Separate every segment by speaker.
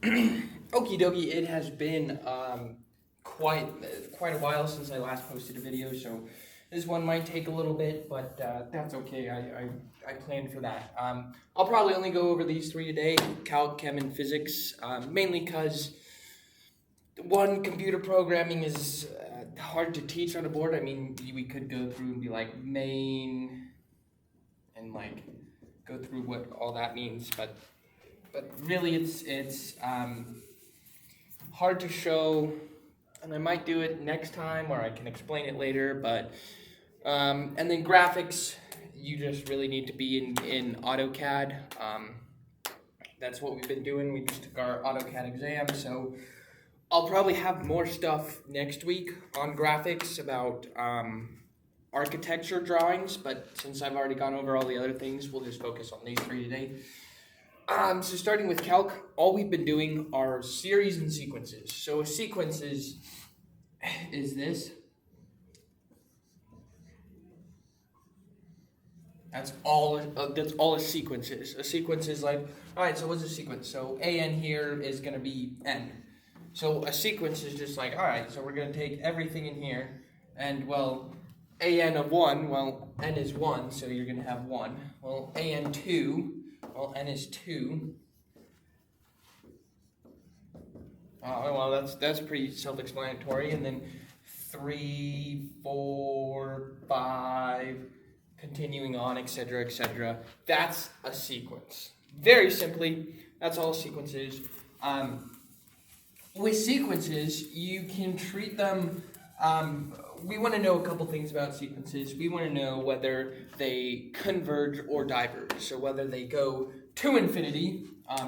Speaker 1: Okie dokie, it has been quite a while since I last posted a video, so this one might take a little bit, but that's okay. I planned for that. I'll probably only go over these three today: Calc, Chem, and Physics. Mainly because one, computer programming is hard to teach on a board. I mean, we could go through and be like main and like go through what all that means, but really it's hard to show, and I might do it next time, or I can explain it later, but and then graphics, you just really need to be in AutoCAD. That's what we've been doing. We just took our AutoCAD exam, so I'll probably have more stuff next week on graphics about architecture drawings, but since I've already gone over all the other things, we'll just focus on these three today. So starting with Calc, all we've been doing are series and sequences. So a sequence is this. That's all a sequence is. A sequence is like, all right, so what's a sequence? So an here is going to be n. So a sequence is just like, all right, so we're going to take everything in here, and well, an of 1, well, n is 1, so you're going to have 1. Well, an 2, well, n is 2. Well, that's pretty self-explanatory. And then 3, 4, 5, continuing on, etc., etc. That's a sequence. Very simply, that's all a sequence is. With sequences, you can treat them. We want to know a couple things about sequences. We want to know whether they converge or diverge. So whether they go to infinity,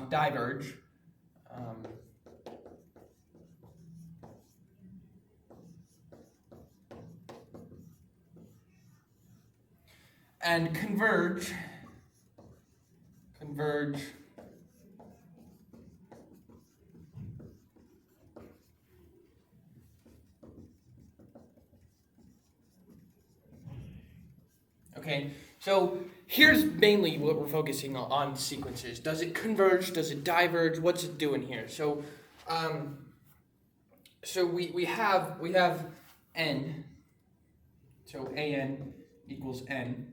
Speaker 1: diverge. And converge. Okay, so here's mainly what we're focusing on sequences. Does it converge? Does it diverge? What's it doing here? So, we have n. So an equals n.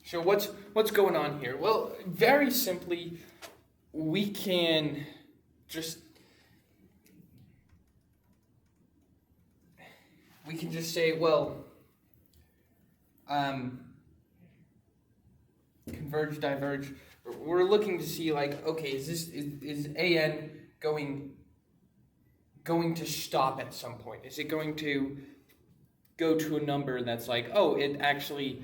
Speaker 1: So what's going on here? Well, very simply, we can just say, well, converge, diverge. We're looking to see, like, okay, is an going to stop at some point? Is it going to go to a number that's like, oh, it actually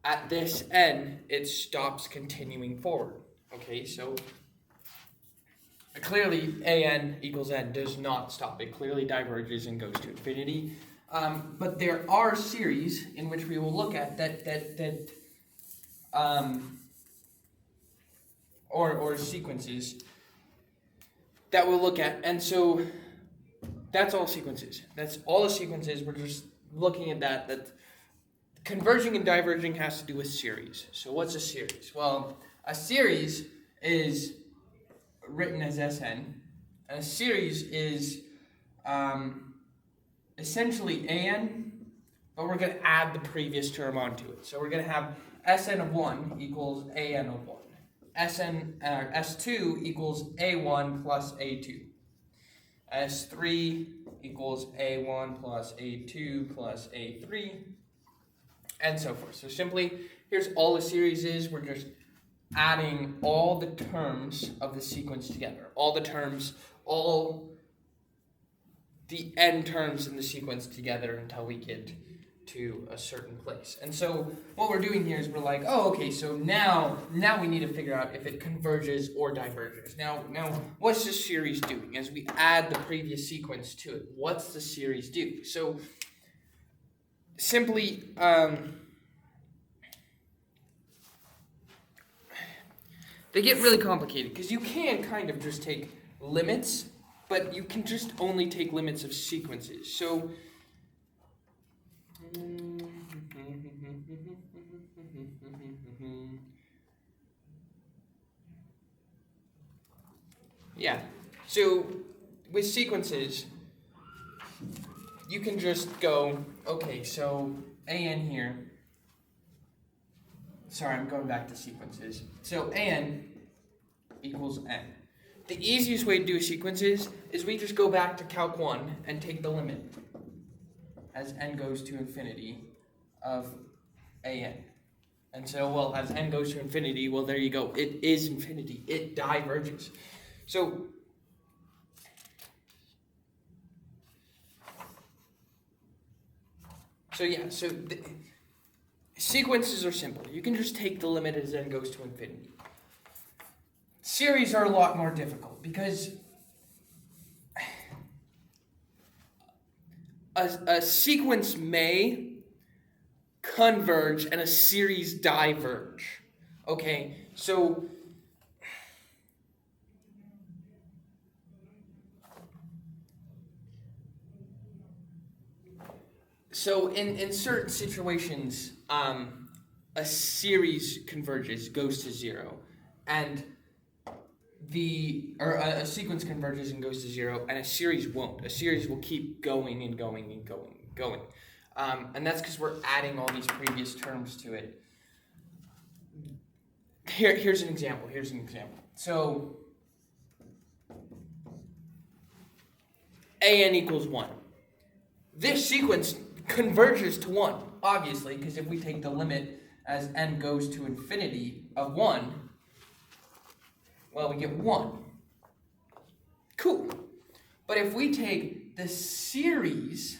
Speaker 1: at this n it stops continuing forward? Okay, so clearly an equals n does not stop. It clearly diverges and goes to infinity. But there are series in which we will look at or sequences that we'll look at, and so that's all sequences. That's all the sequences. We're just looking at that converging and diverging has to do with series. So what's a series? Well, a series is written as Sn, and a series is essentially an, but we're going to add the previous term onto it. So we're going to have Sn of 1 equals an of 1. S2 equals a1 plus a2. S3 equals a1 plus a2 plus a3, and so forth. So simply, here's all the series is. We're just adding all the terms of the sequence together. All the terms, all the n terms in the sequence together until we get to a certain place. And so what we're doing here is we're like, oh, okay, so now we need to figure out if it converges or diverges. Now what's this series doing? As we add the previous sequence to it, what's the series do? So simply, they get really complicated because you can kind of just take limits, but you can just only take limits of sequences. So Yeah. So with sequences, you can just go, okay, so an here. Sorry, I'm going back to sequences. So an equals n. The easiest way to do sequences is we just go back to Calc 1 and take the limit as n goes to infinity of an. And so, well, as n goes to infinity, well, there you go. It is infinity. It diverges. So yeah, so sequences are simple. You can just take the limit as n goes to infinity. Series are a lot more difficult because a sequence may converge and a series diverge. Okay, so in certain situations, a series converges, goes to 0, and a sequence converges and goes to 0, and a series won't. A series will keep going and going and going and going. And that's because we're adding all these previous terms to it. Here's an example. So an equals 1. This sequence converges to 1, obviously, because if we take the limit as n goes to infinity of 1, well, we get 1. Cool. But if we take the series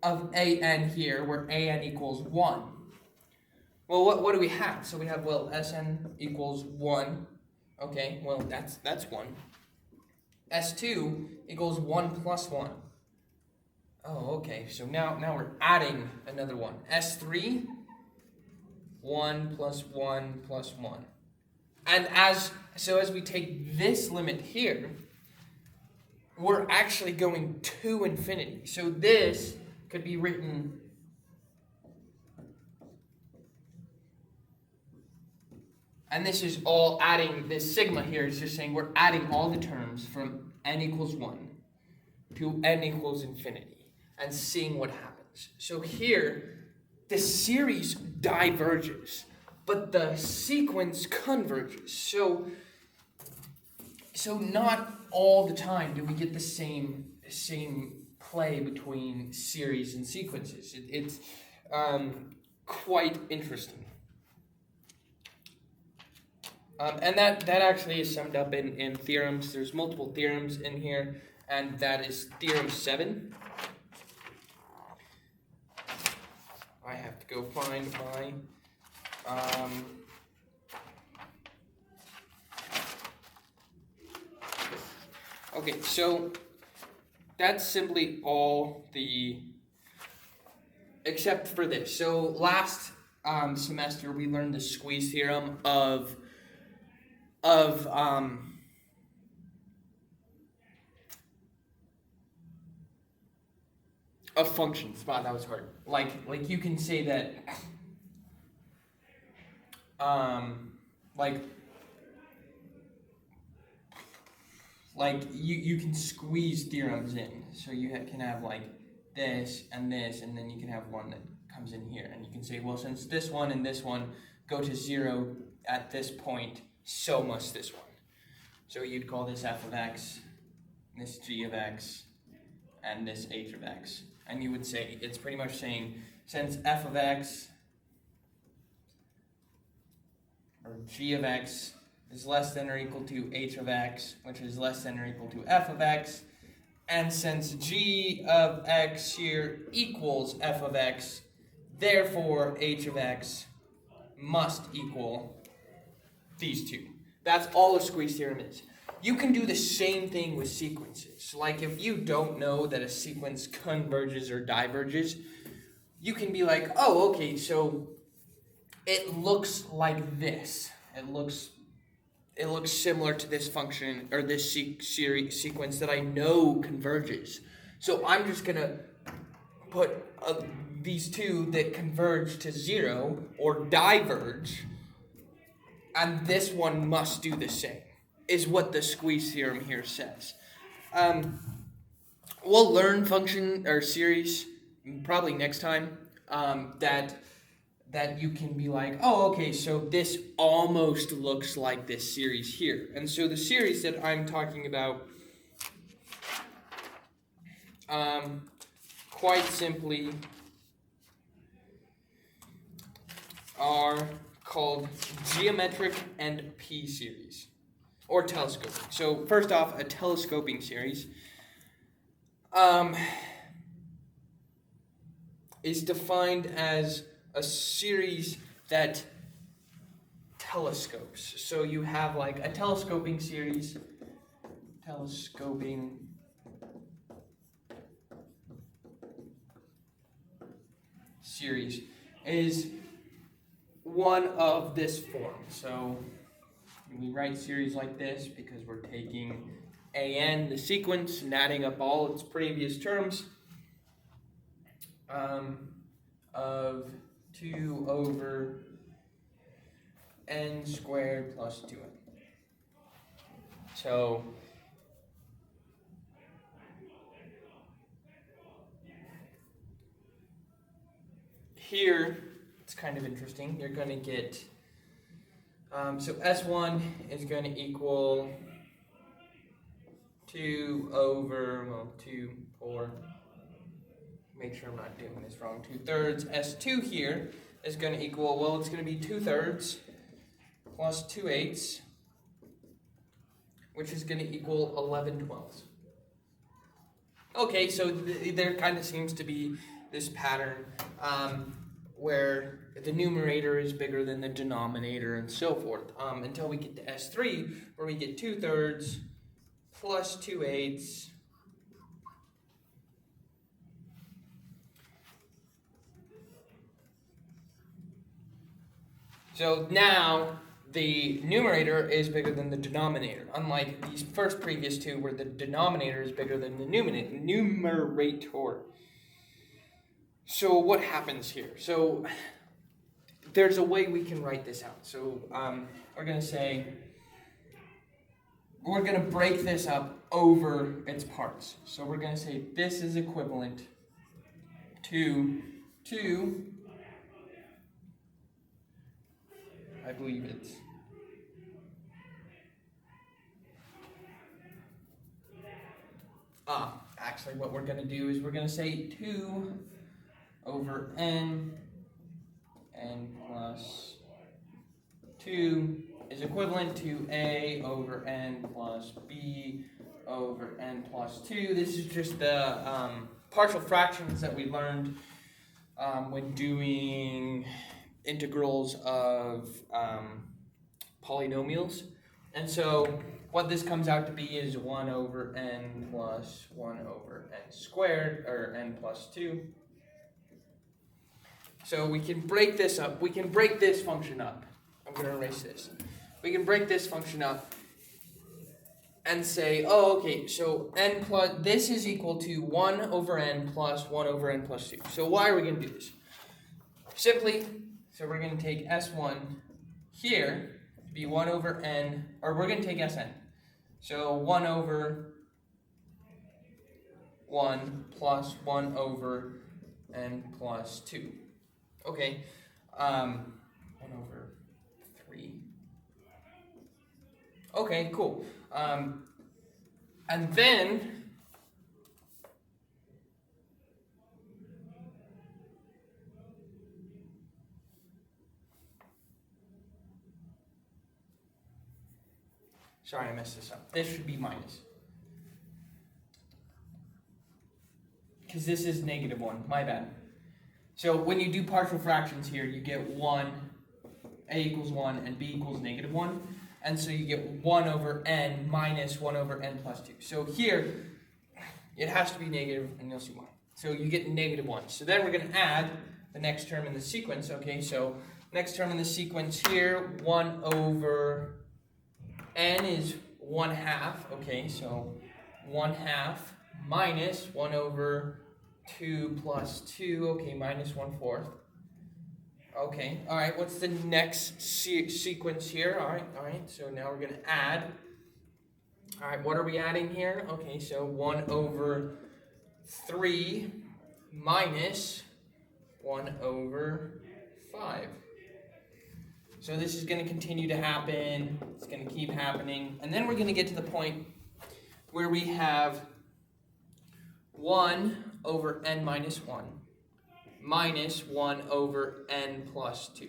Speaker 1: of an here, where an equals 1, well, what do we have? So we have, well, Sn equals 1. Okay, well, that's 1. S2 equals 1 plus 1. Oh, okay, so now we're adding another 1. S3, 1 plus 1 plus 1. And as we take this limit here, we're actually going to infinity. So this could be written and this is all adding, this sigma here is just saying we're adding all the terms from n equals 1 to n equals infinity and seeing what happens. So here, the series diverges, but the sequence converges. So not all the time do we get the same play between series and sequences. It's quite interesting. And that actually is summed up in theorems. There's multiple theorems in here, and that is theorem 7. I have to go find my okay, so that's simply all except for this. So last semester we learned the squeeze theorem of functions. Wow, that was hard. Like you can say that you can squeeze theorems in. So you can have like this, and then you can have one that comes in here, and you can say, well, since this one and this one go to 0 at this point, so must this one. So you'd call this f of x, this g of x, and this h of x. And you would say, it's pretty much saying, since f of x, or g of x, is less than or equal to h of x, which is less than or equal to f of x, and since g of x here equals f of x, therefore h of x must equal these two. That's all a squeeze theorem is. You can do the same thing with sequences. Like if you don't know that a sequence converges or diverges, you can be like, oh, okay, so it looks like this. It looks similar to this function or this sequence that I know converges. So I'm just gonna put these two that converge to 0 or diverge, and this one must do the same. is what the squeeze theorem here says. We'll learn function or series probably next time that you can be like, oh, okay, so this almost looks like this series here. And so the series that I'm talking about quite simply are called geometric and P series, or telescoping. So first off, a telescoping series is defined as a series that telescopes. So you have like a telescoping series, is one of this form. So we write series like this because we're taking an, the sequence, and adding up all its previous terms of 2 over n squared plus 2n. So here, it's kind of interesting. You're going to get, so S1 is going to equal 2 over, 2, 4, make sure I'm not doing this wrong, 2/3. S2 here is going to equal, it's going to be 2/3 plus 2/8, which is going to equal 11/12. Okay, so there kind of seems to be this pattern where the numerator is bigger than the denominator and so forth, until we get to S3, where we get 2/3 plus 2/8 So now the numerator is bigger than the denominator, unlike these first previous two where the denominator is bigger than the numerator. So what happens here? So there's a way we can write this out. So we're going to say, we're going to break this up over its parts. So we're going to say this is equivalent to 2, I believe it's actually what we're going to do is we're going to say 2 over n plus 2 is equivalent to a over n plus b over n plus 2. This is just the partial fractions that we learned when doing integrals of polynomials. And so what this comes out to be is 1 over n plus 1 over n squared, or n plus 2. So we can break this up. We can break this function up. I'm going to erase this. We can break this function up and say, oh, okay, so n plus, this is equal to 1 over n plus 1 over n plus 2. So why are we going to do this? Simply, so we're going to take S1 here to be 1 over n, or we're going to take Sn. So 1 over 1 plus 1 over n plus 2. Okay, 1 over 3. Okay, cool. And then sorry, I messed this up. This should be minus, because this is -1. My bad. So when you do partial fractions here, you get 1, a equals 1, and b equals -1. And so you get 1 over n minus 1 over n plus 2. So here, it has to be negative, and you'll see why. So you get -1. So then we're going to add the next term in the sequence. Okay, so next term in the sequence here, 1 over n is 1/2. Okay, so 1/2 minus 1 over 2 plus 2. Okay, minus 1/4. Okay, all right, what's the next sequence here? All right, so now we're going to add All right, what are we adding here? Okay, so 1 over 3 minus 1 over 5. So this is going to continue to happen. It's going to keep happening. And then we're going to get to the point where we have 1 over n minus 1 minus 1 over n plus 2.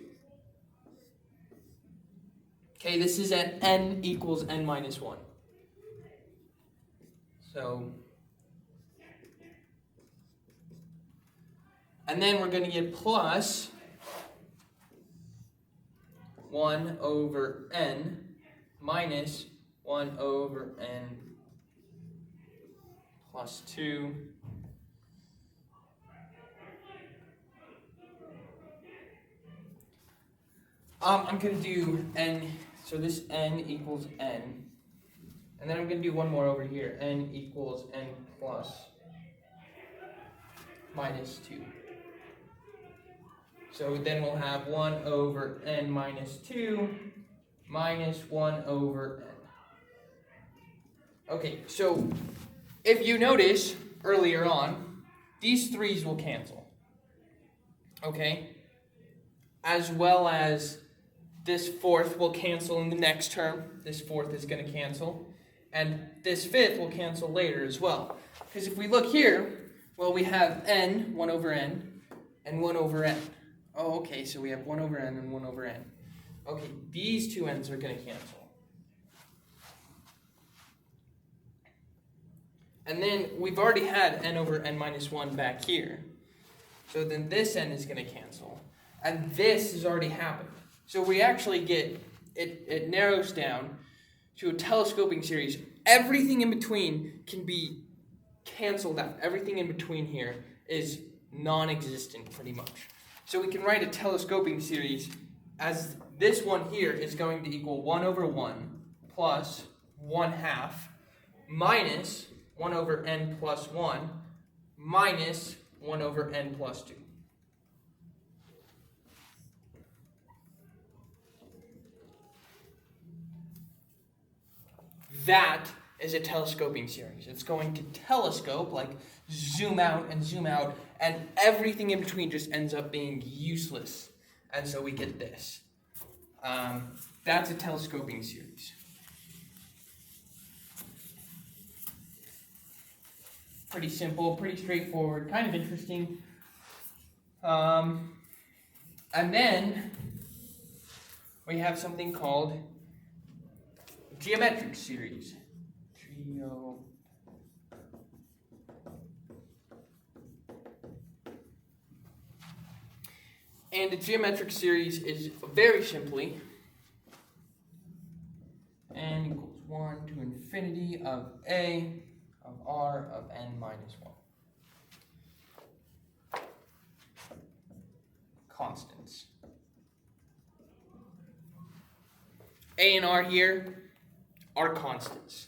Speaker 1: Okay, this is at n equals n minus 1. So, and then we're going to get plus 1 over n minus 1 over n plus 2. I'm going to do n, so this n equals n. And then I'm going to do one more over here. N equals n plus minus 2. So then we'll have 1 over n minus 2 minus 1 over n. Okay, so if you notice earlier on, these 3's will cancel. Okay? As well as this 4th will cancel in the next term. This 4th is going to cancel. And this 5th will cancel later as well. Because if we look here, well, we have n, 1 over n, and 1 over n. Oh, okay, so we have 1 over n and 1 over n. Okay, these two n's are going to cancel. And then we've already had n over n minus 1 back here. So then this n is going to cancel. And this has already happened. So we actually get, it narrows down to a telescoping series. Everything in between can be canceled out. Everything in between here is non-existent pretty much. So we can write a telescoping series as this one here is going to equal 1 over 1 plus 1/2 minus 1 over n plus 1 minus 1 over n plus 2. That is a telescoping series. It's going to telescope, like zoom out, and everything in between just ends up being useless. And so we get this. That's a telescoping series. Pretty simple, pretty straightforward, kind of interesting. And then we have something called geometric series. And a geometric series is very simply n equals 1 to infinity of a of r of n minus 1. Constants. A and r here are constants.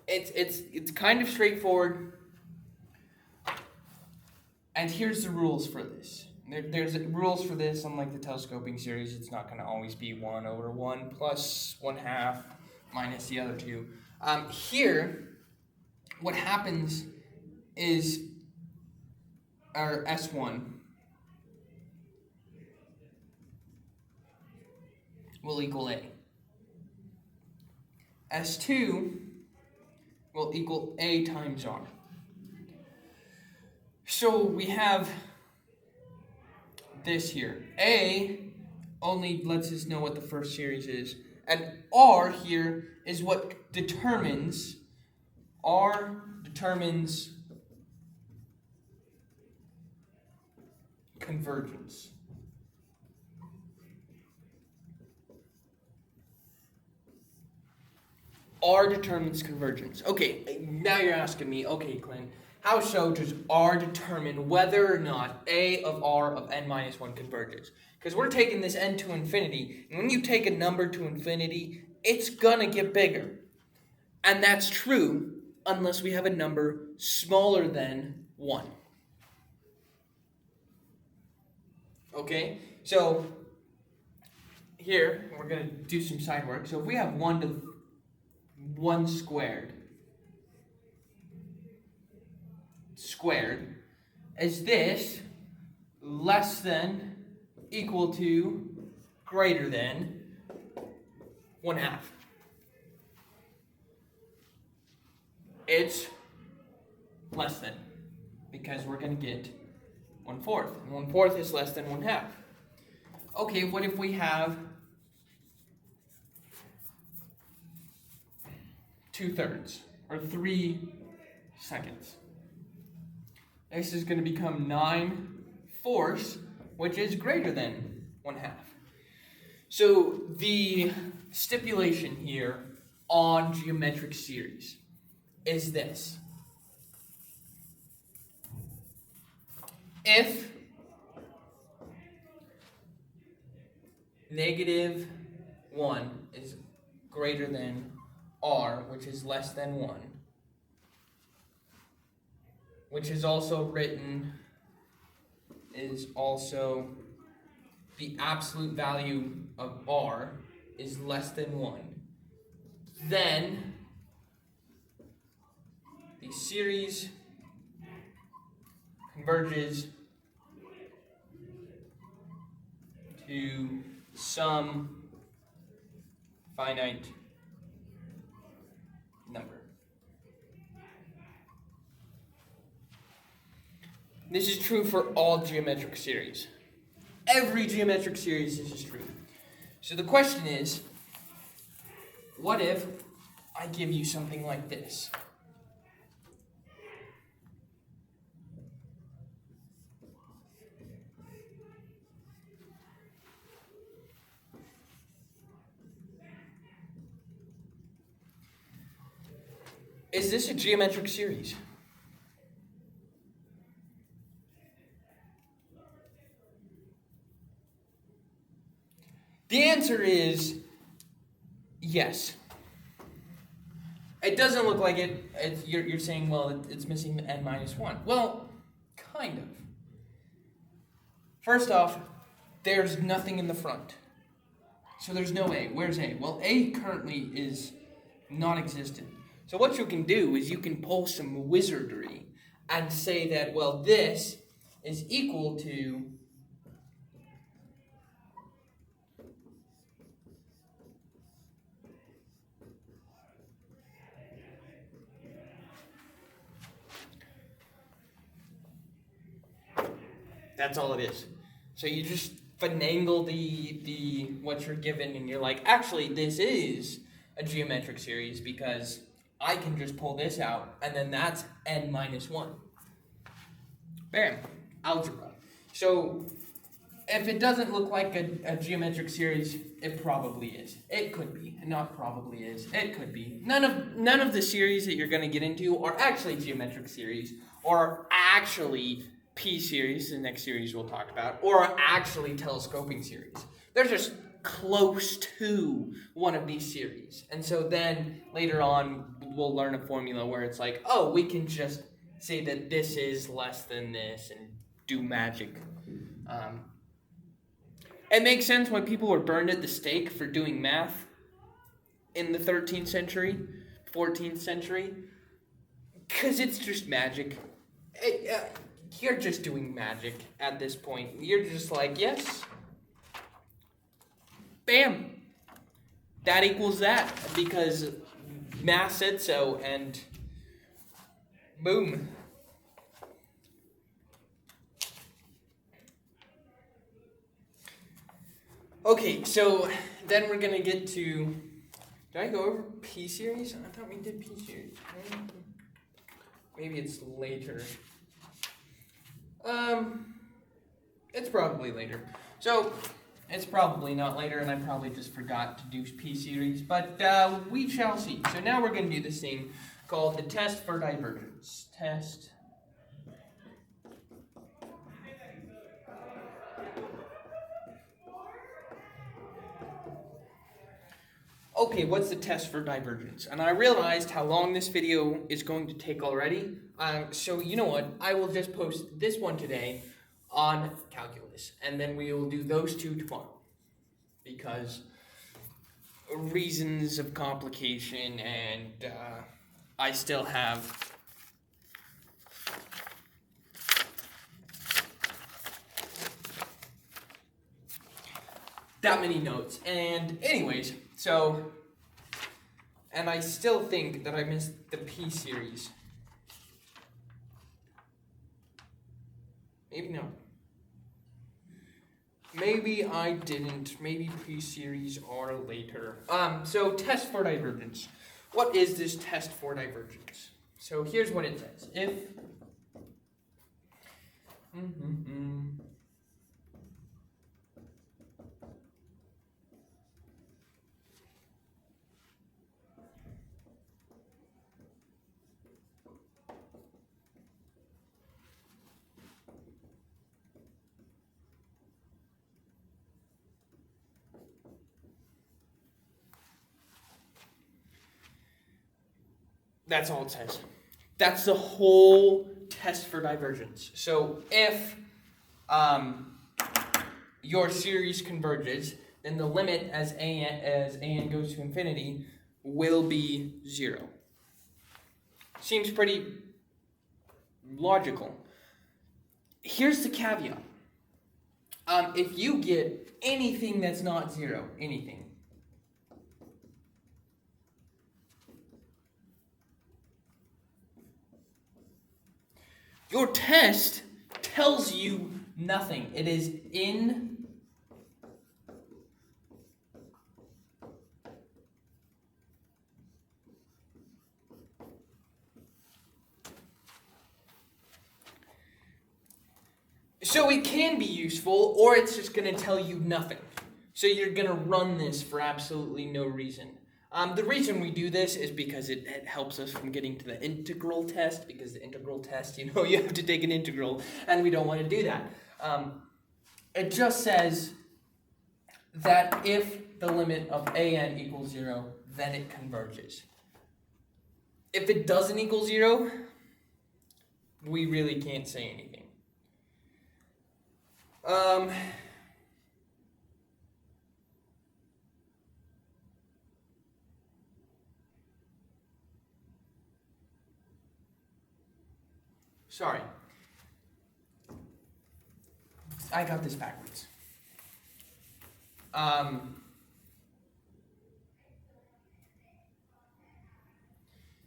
Speaker 1: It's kind of straightforward. And here's the rules for this. There's rules for this, unlike the telescoping series. It's not going to always be 1 over 1 plus 1/2 minus the other two. Here, what happens is our S1 will equal A. S2 will equal A times R. So we have this here. A only lets us know what the first series is. And R here is what determines, convergence. R determines convergence. Okay, now you're asking me, okay, Clint, how so does R determine whether or not A of R of n minus 1 converges? Because we're taking this n to infinity, and when you take a number to infinity, it's gonna get bigger. And that's true unless we have a number smaller than 1. Okay, so here, we're going to do some side work. So if we have 1 to 1 squared, is this less than, equal to, greater than 1/2? It's less than, because we're going to get 1/4. And 1/4 is less than 1/2. Okay, what if we have 2/3 or 3/2? This is going to become 9/4, which is greater than 1/2. So the stipulation here on geometric series is this. If -1 is greater than r, which is less than 1, which is also written, is also the absolute value of r is less than 1, then the series converges to some finite number. This is true for all geometric series. Every geometric series, this is true. So the question is, what if I give you something like this? Is this a geometric series? The answer is yes. It doesn't look like it. You're saying, well, it's missing the n-1. Well, kind of. First off, there's nothing in the front. So there's no a. Where's a? Well, a currently is non-existent. So what you can do is you can pull some wizardry and say that, well, this is equal to that's all it is. So you just finagle the what you're given, and you're like, actually, this is a geometric series because I can just pull this out, and then that's n-1. Bam, algebra. So if it doesn't look like a geometric series, it probably is. It could be. Not probably is. It could be. None of the series that you're going to get into are actually geometric series, or are actually P series, the next series we'll talk about, or are actually telescoping series. They're just close to one of these series. And so then later on we'll learn a formula where it's like, oh, we can just say that this is less than this and do magic. It makes sense why people were burned at the stake for doing math in the 13th century, 14th century, because it's just magic. You're just doing magic at this point. You're just like, yes, bam, that equals that, because math said so, and boom. Okay, so then we're going to get to, did I go over P series? I thought we did P series. Maybe it's later. It's probably later. So, it's probably not later, and I probably just forgot to do P series, but we shall see. So now we're going to do this thing called the test for divergence. Test. Okay, what's the test for divergence? And I realized how long this video is going to take already. So you know what? I will just post this one today on calculus, and then we will do those two tomorrow. because reasons of complication, and I still have that many notes. And anyways, so, and I still think that I missed the P series. Maybe no. Maybe I didn't. Maybe P-series are later. So test for divergence. What is this test for divergence? So here's what it says. If that's all it says. That's the whole test for divergence. So if your series converges, then the limit as an goes to infinity will be 0. Seems pretty logical. Here's the caveat. If you get anything that's not 0, anything, your test tells you nothing. It is in so it can be useful, or it's just going to tell you nothing. So you're going to run this for absolutely no reason. The reason we do this is because it helps us from getting to the integral test, because the integral test, you have to take an integral, and we don't want to do that. It just says that if the limit of an equals 0, then it converges. If it doesn't equal 0, we really can't say anything. Sorry. I got this backwards.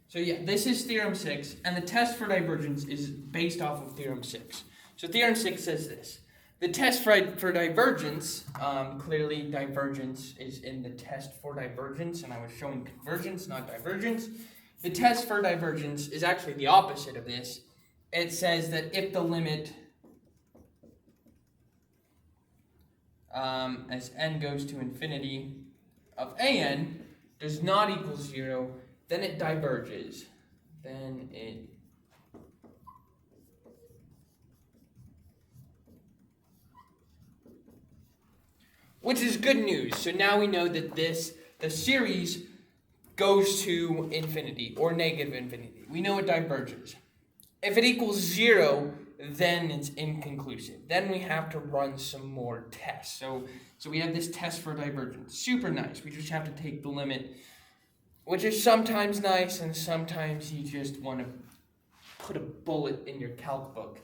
Speaker 1: So yeah, this is Theorem 6, and the test for divergence is based off of Theorem 6. So Theorem 6 says this. The test for divergence, clearly divergence is in the test for divergence, and I was showing convergence, not divergence. The test for divergence is actually the opposite of this. It says that if the limit as n goes to infinity of an does not equal 0, then it diverges. Which is good news. So now we know that the series goes to infinity or negative infinity. We know it diverges. If it equals 0, then it's inconclusive. Then we have to run some more tests. So we have this test for divergence. Super nice. We just have to take the limit, which is sometimes nice, and sometimes you just want to put a bullet in your calc book.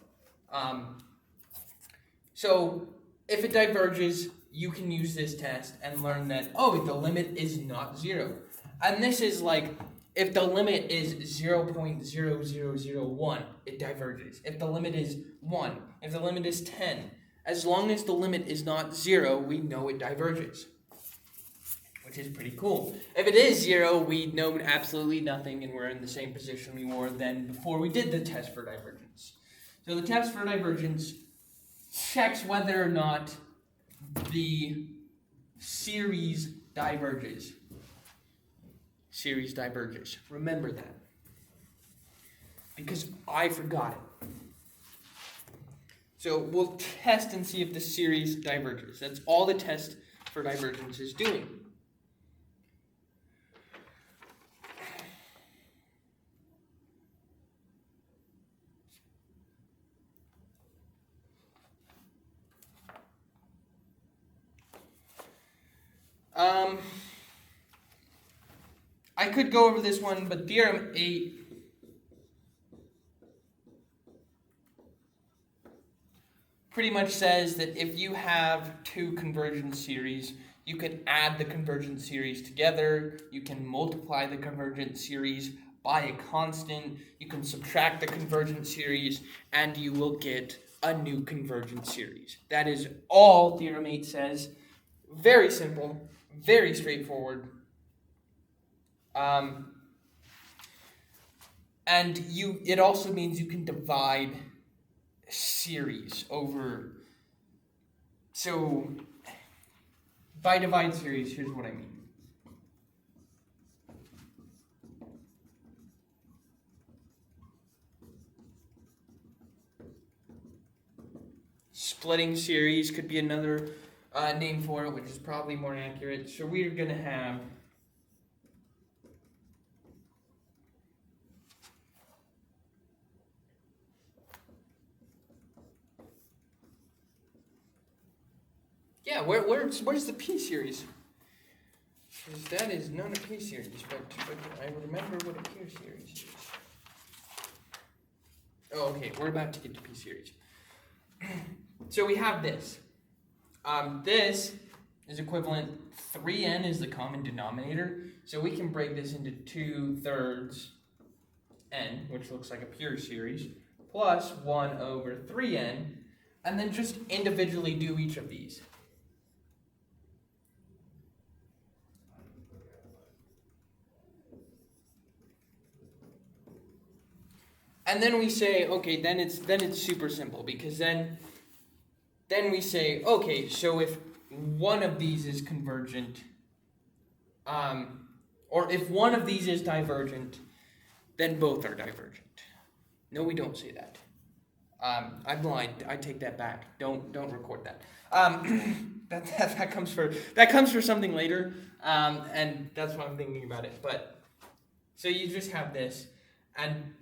Speaker 1: So if it diverges, you can use this test and learn that, the limit is not 0. And this is like, if the limit is 0.0001, it diverges. If the limit is 1, if the limit is 10, as long as the limit is not 0, we know it diverges, which is pretty cool. If it is 0, we know absolutely nothing, and we're in the same position we were then before we did the test for divergence. So the test for divergence checks whether or not the series diverges. Series diverges. Remember that. Because I forgot it. So we'll test and see if the series diverges. That's all the test for divergence is doing. I could go over this one, but Theorem 8 pretty much says that if you have two convergence series, you can add the convergence series together, you can multiply the convergence series by a constant, you can subtract the convergence series, and you will get a new convergence series. That is all Theorem 8 says. Very simple, very straightforward. And it also means you can divide series over. So by divide series, here's what I mean. Splitting series could be another name for it, which is probably more accurate. So we're going to have where's the P series? Because that is not a P series, but I remember what a P series is. Oh, okay, we're about to get to P series. So we have this. This is equivalent, 3n is the common denominator, so we can break this into 2/3 n, which looks like a pure series, plus 1 over 3n, and then just individually do each of these. And then we say, okay, then it's super simple, because then we say, okay, so if one of these is convergent, or if one of these is divergent, then both are divergent. No, we don't say that. I'm blind. I take that back. Don't record that. That comes for something later, and that's why I'm thinking about it. But so you just have this, and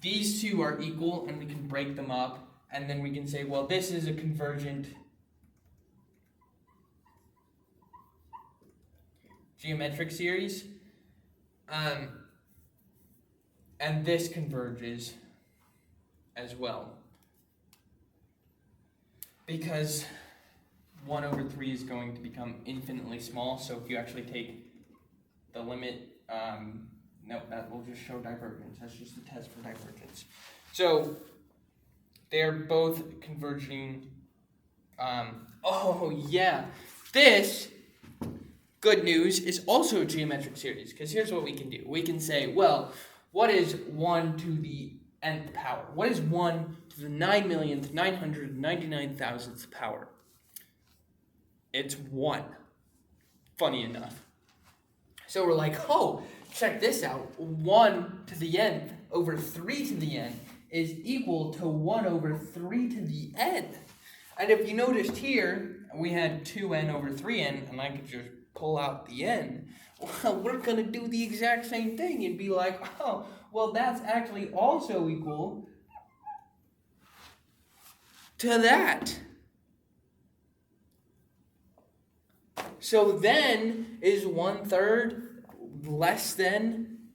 Speaker 1: these two are equal, and we can break them up, and then we can say, well, this is a convergent geometric series, and this converges as well, because 1 over 3 is going to become infinitely small, so if you actually take the limit, no, that will just show divergence. That's just a test for divergence. So they're both converging. Oh yeah, this, good news, is also a geometric series, because here's what we can do. We can say, well, what is 1 to the nth power? What is 1 to the 9,999,000th power? It's 1. Funny enough. So we're like, oh, check this out. 1 to the nth over 3 to the n is equal to 1 over 3 to the n. And if you noticed here, we had 2n over 3n, and I could just pull out the n. Well, we're going to do the exact same thing and be like, oh, well, that's actually also equal to that. So then, is 1/3 less than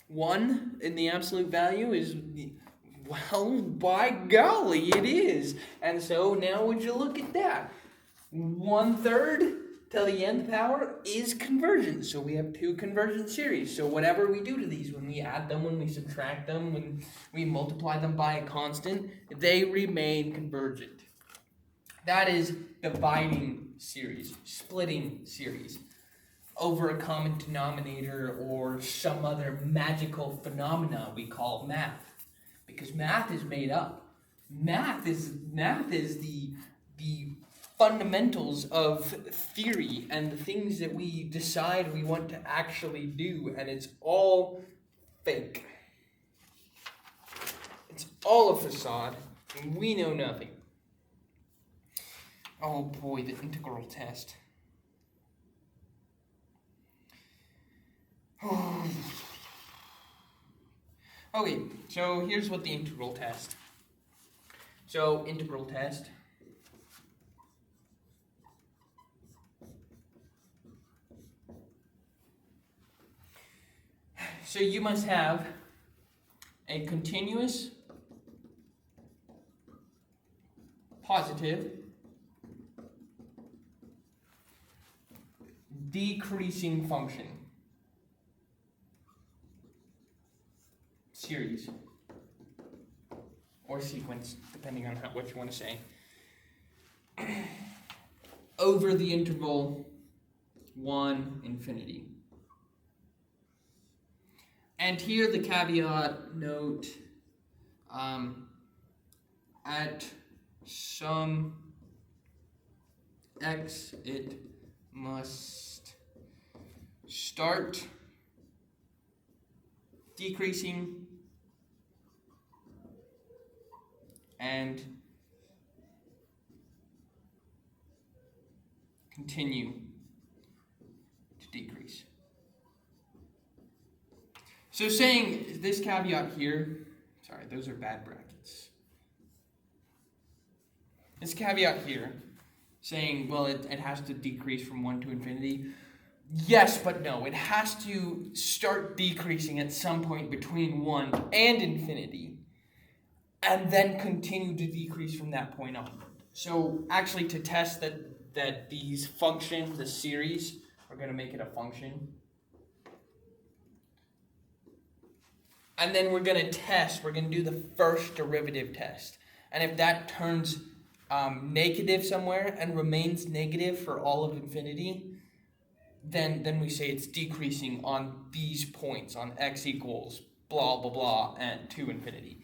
Speaker 1: 1 in the absolute value? Well, by golly, it is. And so now would you look at that? 1/3 to the nth power is convergent. So we have two convergent series. So whatever we do to these, when we add them, when we subtract them, when we multiply them by a constant, they remain convergent. That is dividing series, splitting series over a common denominator or some other magical phenomena we call math. Because math is made up. Math is the fundamentals of theory and the things that we decide we want to actually do, and it's all fake. It's all a facade, and we know nothing. Oh boy, the integral test. Okay, so here's what the integral test. So, integral test. So you must have a continuous positive decreasing function series or sequence, depending on what you want to say, over the interval 1 infinity. And here the caveat note, at some x it must start decreasing and continue to decrease. So saying this caveat here, sorry, those are bad brackets. This caveat here, saying, well, it has to decrease from 1 to infinity. Yes, but no. It has to start decreasing at some point between 1 and infinity, and then continue to decrease from that point on. So actually, to test that these functions, the series, we're going to make it a function. And then we're going to do the first derivative test. And if that turns negative somewhere and remains negative for all of infinity, then we say it's decreasing on these points, on x equals blah, blah, blah, and to infinity.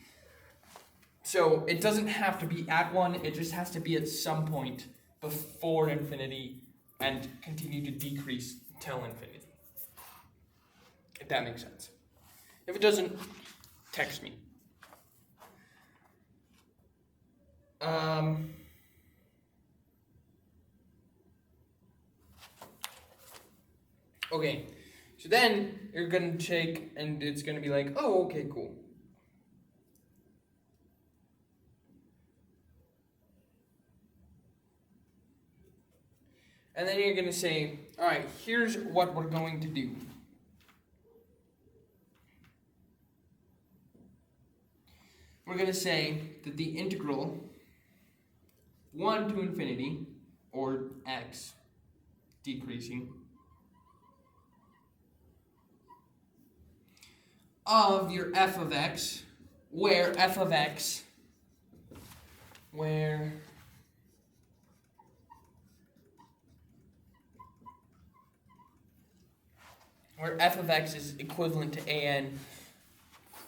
Speaker 1: So it doesn't have to be at 1, it just has to be at some point before infinity and continue to decrease till infinity. If that makes sense. If it doesn't, text me. Okay, so then you're going to take, and it's going to be like, oh, okay, cool. And then you're going to say, all right, here's what we're going to do. We're going to say that the integral 1 to infinity, or x decreasing, of your f of x, where f of x, where f of x is equivalent to an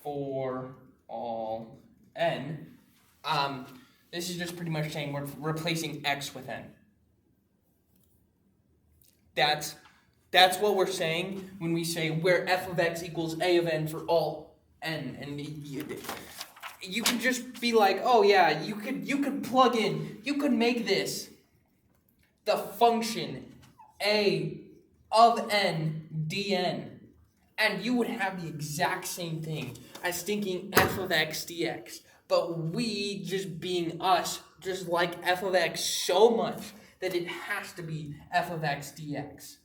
Speaker 1: for all n. This is just pretty much saying we're replacing x with n. That's what we're saying when we say where f of x equals a of n for all n. And you could just be like, oh yeah, you could plug in, you could make this the function a of n dn, and you would have the exact same thing as thinking f of x dx. But we, just being us, just like f of x so much that it has to be f of x dx.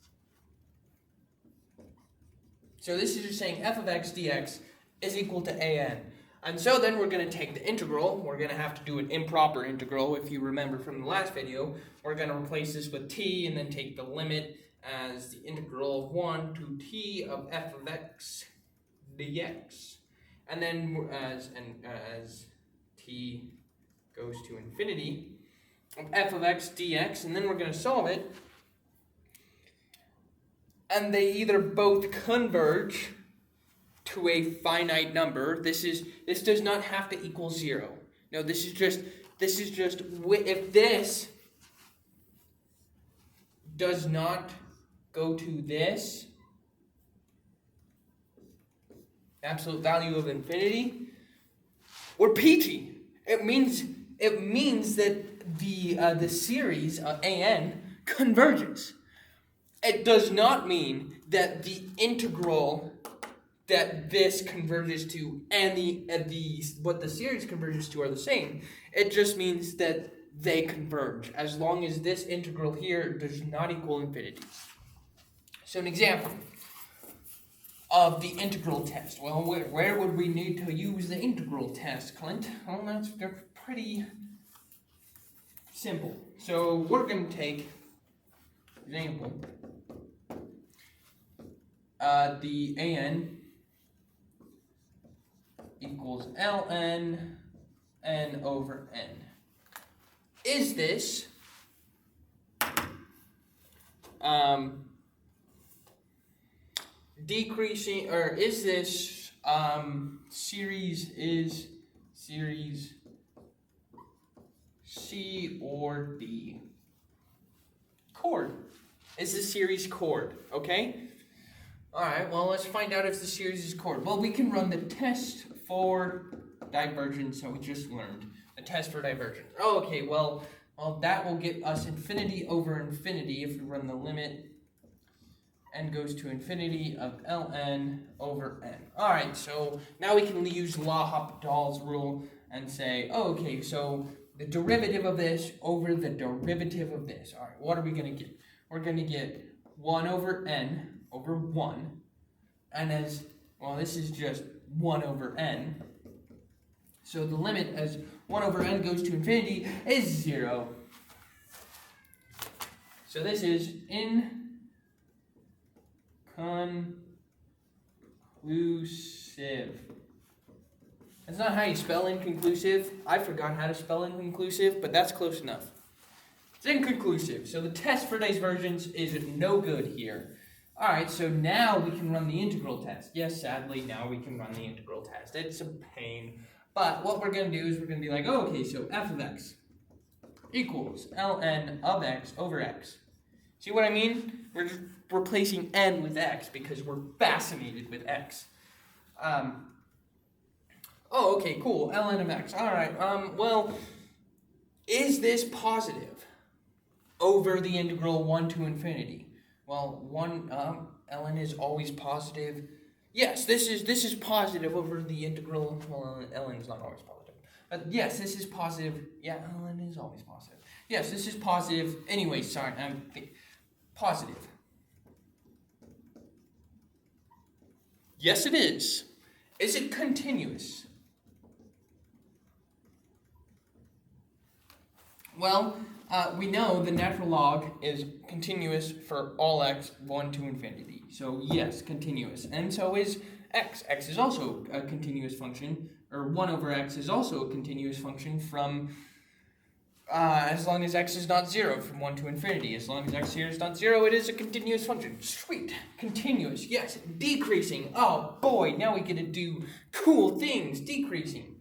Speaker 1: So this is just saying f of x dx is equal to an. And so then we're going to take the integral. We're going to have to do an improper integral. If you remember from the last video, we're going to replace this with t and then take the limit as the integral of 1 to t of f of x dx. And then as t goes to infinity, of f of x dx, and then we're going to solve it. And they either both converge to a finite number. This does not have to equal 0. No, this is just if this does not go to this absolute value of infinity, we're peachy. It means that the series an converges. It does not mean that the integral that this converges to and the what the series converges to are the same. It just means that they converge as long as this integral here does not equal infinity. So an example. of the integral test. Well, where would we need to use the integral test, Clint? Well, they're pretty simple. So we're going to take, example, the an equals ln n over n. Is this decreasing, or is this series C or D? Chord. Is the series chord, okay? Alright, well, let's find out if the series is chord. Well, we can run the test for divergence that we just learned. The test for divergence. Oh, okay, well, that will get us infinity over infinity if we run the limit n goes to infinity of ln over n. Alright, so now we can use L'Hopital's rule and say, oh, okay, so the derivative of this over the derivative of this. Alright, what are we going to get? We're going to get 1 over n over 1. And as, well, this is just 1 over n. So the limit as 1 over n goes to infinity is 0. So this is inconclusive. That's not how you spell inconclusive. I forgot how to spell inconclusive, but that's close enough. It's inconclusive. So the test for divergence is no good here. Alright, so now we can run the integral test. Yes, sadly, now we can run the integral test. It's a pain. But what we're going to do is we're going to be like, oh, okay, so f of x equals ln of x over x. See what I mean? We're just replacing n with x because we're fascinated with x. Oh, okay, cool. ln of x. All right. Well, is this positive over the integral 1 to infinity? Well, ln is always positive. Yes, this is positive over the integral. Well, ln is not always positive. But yes, this is positive. Yeah, ln is always positive. Yes, this is positive. Anyway, sorry, I'm positive. Yes, it is. Is it continuous? Well, we know the natural log is continuous for all x 1 to infinity. So yes, continuous. And so is x. X is also a continuous function, or 1 over x is also a continuous function from, as long as x is not 0, from 1 to infinity. As long as x here is not 0, it is a continuous function. Sweet. Continuous. Yes. Decreasing. Oh boy, now we get to do cool things. Decreasing.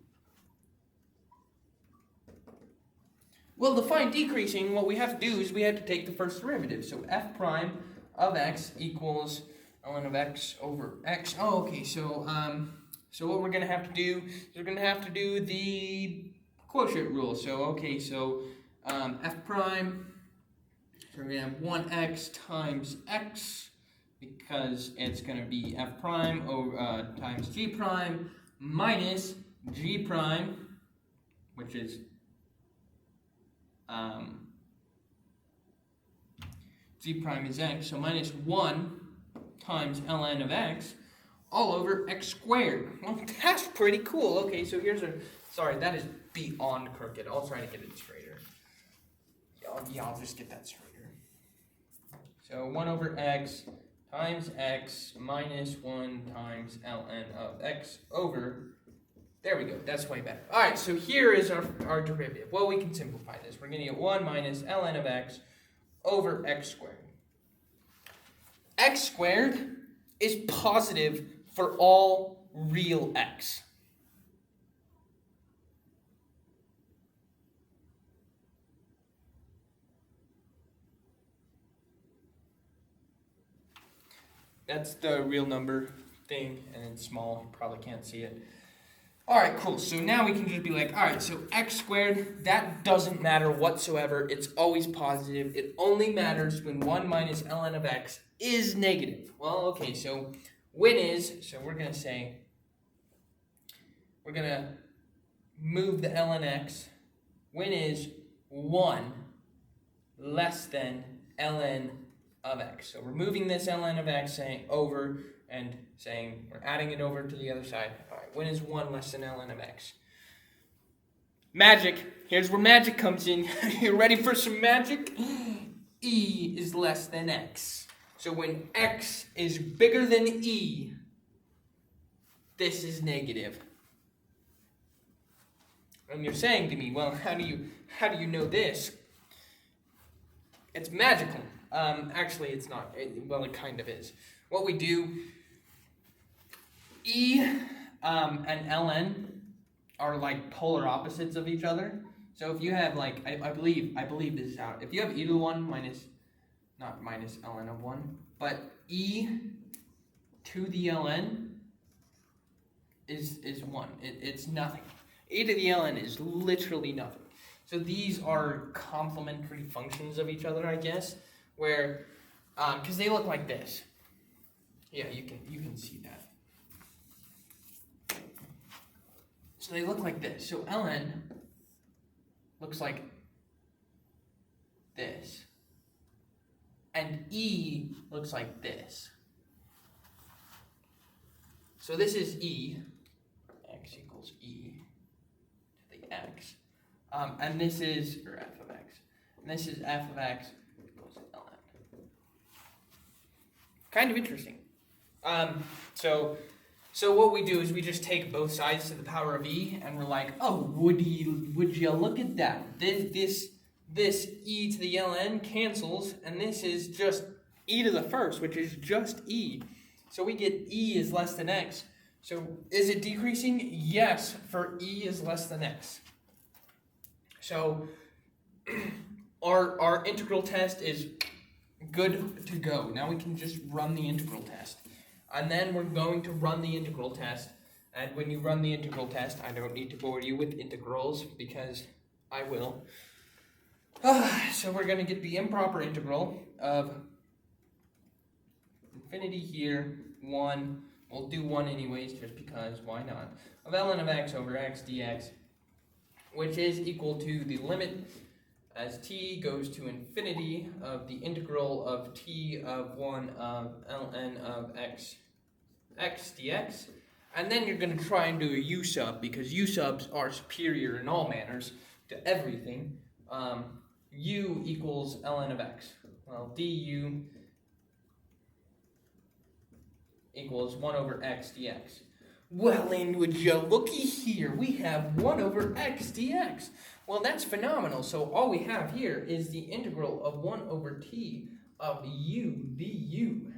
Speaker 1: Well, to find decreasing, what we have to do is we have to take the first derivative. So f prime of x equals ln of x over x. Oh, okay. So what we're going to have to do is we're going to have to do the quotient rule. So, okay, so f prime, so we're going to have 1x times x, because it's going to be f prime over, times g prime minus g prime, which is g prime is x, so minus 1 times ln of x all over x squared. Well, that's pretty cool. Okay, so here's a, sorry, that is beyond crooked. I'll try to get it straighter. Yeah, I'll just get that straighter. So 1 over x times x minus 1 times ln of x over, there we go, that's way better. All right, so here is our derivative. Well, we can simplify this. We're going to get 1 minus ln of x over x squared. X squared is positive for all real x. That's the real number thing, and it's small. You probably can't see it. All right, cool. So now we can just be like, all right, so x squared, that doesn't matter whatsoever. It's always positive. It only matters when 1 minus ln of x is negative. Well, okay, so when is, so we're going to say, we're going to move the ln x. When is 1 less than ln of x? So removing this ln of x, saying over and saying we're adding it over to the other side. All right, when is 1 less than ln of x? Magic. Here's where magic comes in. You ready for some magic? E is less than x. So when x is bigger than e, this is negative. And you're saying to me, well, how do you know this? It's magical. Actually, it's not. Well, it kind of is. What we do, E and ln are like polar opposites of each other. So if you have like, I believe this is how, if you have e to the 1 not minus ln of 1, but e to the ln is 1. It's nothing. E to the ln is literally nothing. So these are complementary functions of each other, I guess, where, because they look like this. Yeah, you can see that. So they look like this. So ln looks like this. And e looks like this. So this is e. X equals e to the x. And this is, or f of x. And this is f of x equals ln. Kind of interesting. So what we do is we just take both sides to the power of e, and we're like, oh, would you look at that? This e to the ln cancels, and this is just e to the first, which is just e. So we get e is less than x. So is it decreasing? Yes, for e is less than x. So our integral test is good to go. Now we can just run the integral test. And then we're going to run the integral test. And when you run the integral test, I don't need to bore you with integrals because I will. So we're going to get the improper integral of infinity here, 1. We'll do 1 anyways just because, why not? Of ln of x over x dx, which is equal to the limit as t goes to infinity of the integral of t of 1 of ln of x dx. And then you're going to try and do a u sub, because u subs are superior in all manners to everything. U equals ln of x. Well, du equals 1 over x dx. Well, and would you looky here, we have 1 over x dx. Well, that's phenomenal. So all we have here is the integral of 1 over t of u du.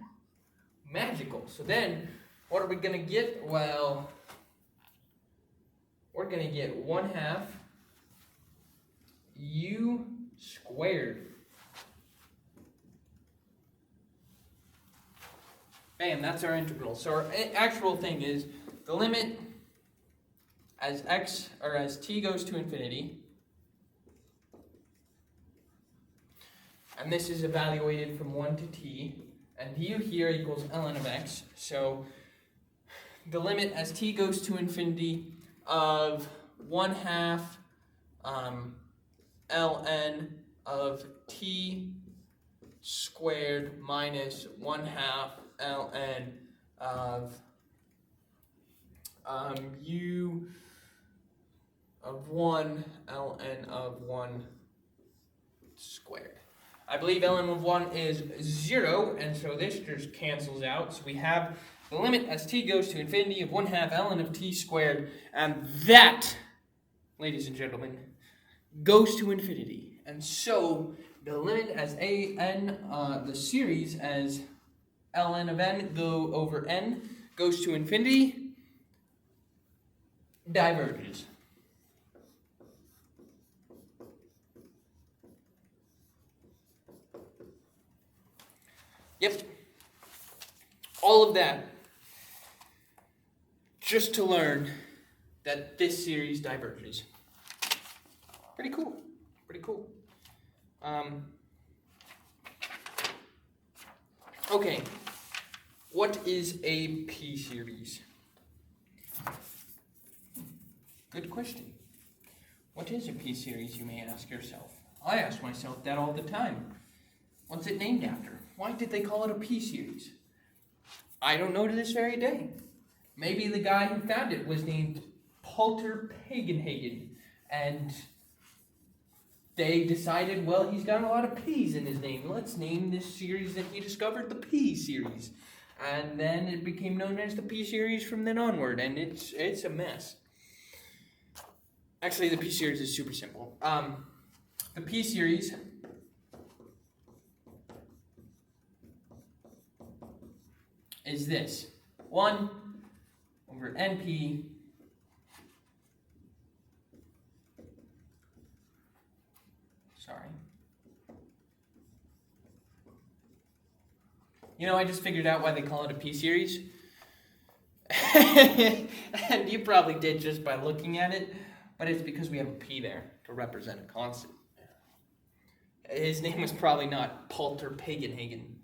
Speaker 1: Magical. So then, what are we going to get? Well, we're going to get 1/2 u squared. Bam, that's our integral. So our actual thing is the limit as x, or as t goes to infinity, and this is evaluated from 1 to t, and u here equals ln of x. So the limit as t goes to infinity of 1/2 ln of t squared minus 1/2 ln of u of 1 ln of 1 squared. I believe ln of 1 is 0, and so this just cancels out. So we have the limit as t goes to infinity of 1/2 ln of t squared, and that, ladies and gentlemen, goes to infinity. And so the limit as the series as ln of n go over n goes to infinity, diverges. Yep. All of that just to learn that this series diverges. Pretty cool. Pretty cool. Okay. What is a p-series? Good question. What is a p-series, you may ask yourself? I ask myself that all the time. What's it named after? Why did they call it a p-series? I don't know to this very day. Maybe the guy who found it was named Paulter Pagenhagen, and they decided, well, he's got a lot of P's in his name. Let's name this series that he discovered the P series. And then it became known as the P series from then onward, and it's a mess. Actually, the P series is super simple. The P series is this. 1 over NP You know, I just figured out why they call it a P series. And you probably did just by looking at it, but it's because we have a P there to represent a constant. His name was probably not Paulter Pagenhagen.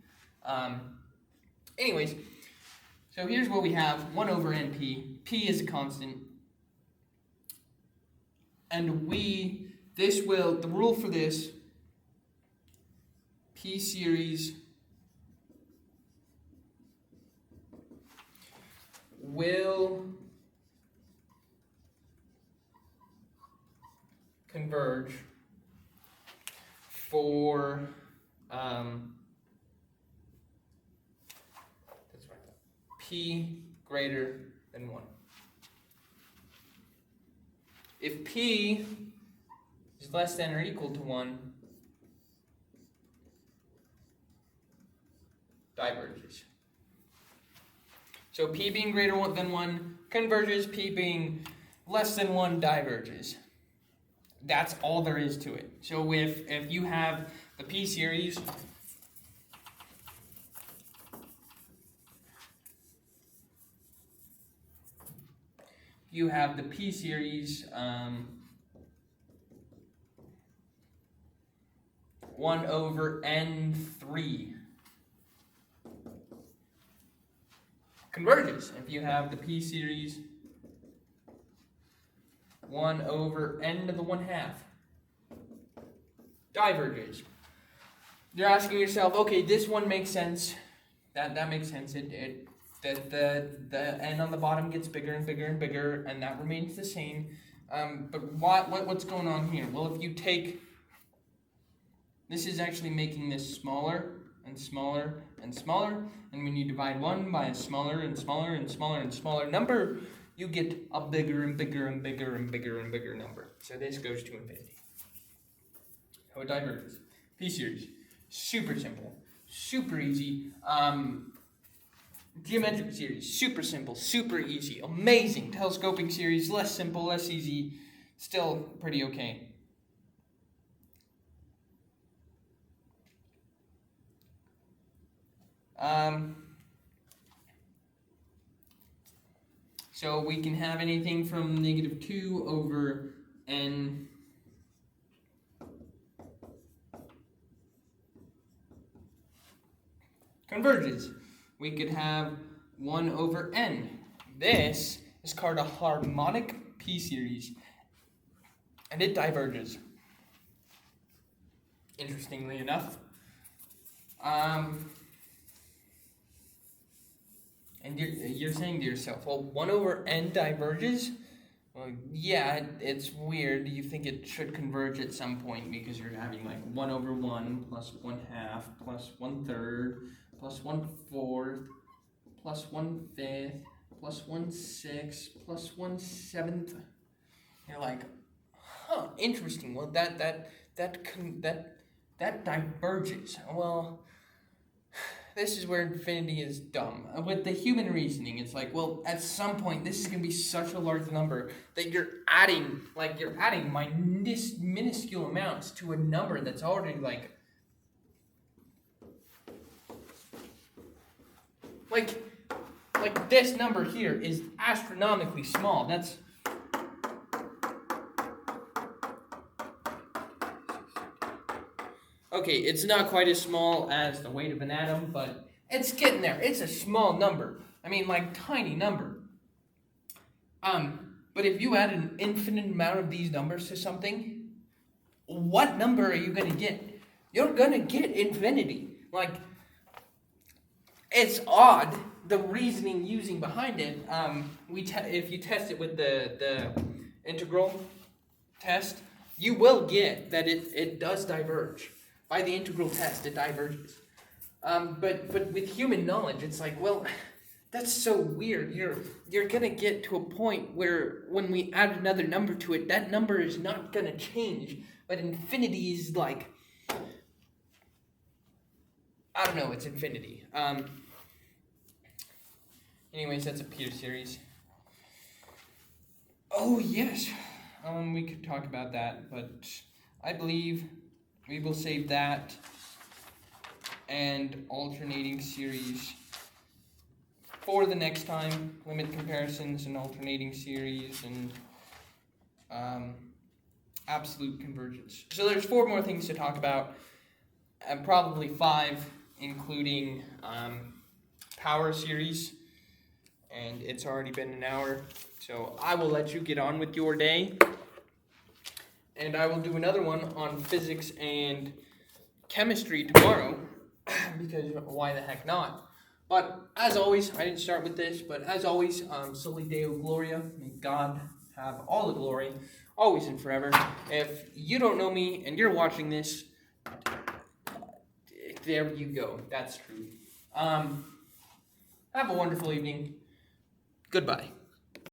Speaker 1: Anyways, so here's what we have, 1 over NP. P is a constant. And the rule for this, P series will converge for P greater than 1. If P is less than or equal to 1, diverges. So P being greater than 1 converges, P being less than 1 diverges. That's all there is to it. So if you have the P series, you have the P series 1 over N3 converges. If you have the P series 1 over N to the 1/2 diverges. You're asking yourself, okay, this one makes sense. That makes sense. The N on the bottom gets bigger and bigger and bigger, and that remains the same. But what's going on here? Well, if you take, this is actually making this smaller and smaller and smaller, and when you divide 1 by a smaller and smaller and smaller and smaller number, you get a bigger and bigger and bigger and bigger and bigger number. So this goes to infinity. How it diverges. P series, super simple, super easy. Geometric series, super simple, super easy, amazing. Telescoping series, less simple, less easy, still pretty okay. So we can have anything from -2 over N converges. We could have 1 over N. This is called a harmonic P series, and it diverges. Interestingly enough. And you're saying to yourself, well, 1 over N diverges? Well, yeah, it's weird. You think it should converge at some point because you're having like 1 over 1 plus 1/2 plus 1/3 plus 1/4 plus 1/5 plus 1/6 plus 1/7. You're like, huh, interesting. Well, that diverges. Well, this is where infinity is dumb. With the human reasoning, it's like, well, at some point, this is going to be such a large number that you're adding minuscule amounts to a number that's already like this number here is astronomically small. That's okay, it's not quite as small as the weight of an atom, but it's getting there. It's a small number. I mean, like, tiny number. But if you add an infinite amount of these numbers to something, what number are you going to get? You're going to get infinity. Like, It's odd, the reasoning using behind it. If you test it with the integral test, you will get that it does diverge. By the integral test, it diverges. But with human knowledge, it's like, well, that's so weird. You're gonna get to a point where when we add another number to it, that number is not gonna change. But infinity is like, I don't know, it's infinity. Anyways, that's a Peter series. Oh yes, we could talk about that, but I believe we will save that and alternating series for the next time. Limit comparisons and alternating series and absolute convergence. So there's 4 more things to talk about, and probably 5, including power series. And it's already been an hour, so I will let you get on with your day. And I will do another one on physics and chemistry tomorrow, because why the heck not? But as always, I didn't start with this, but as always, Soli Deo Gloria, may God have all the glory, always and forever. If you don't know me and you're watching this, there you go, that's true. Have a wonderful evening. Goodbye.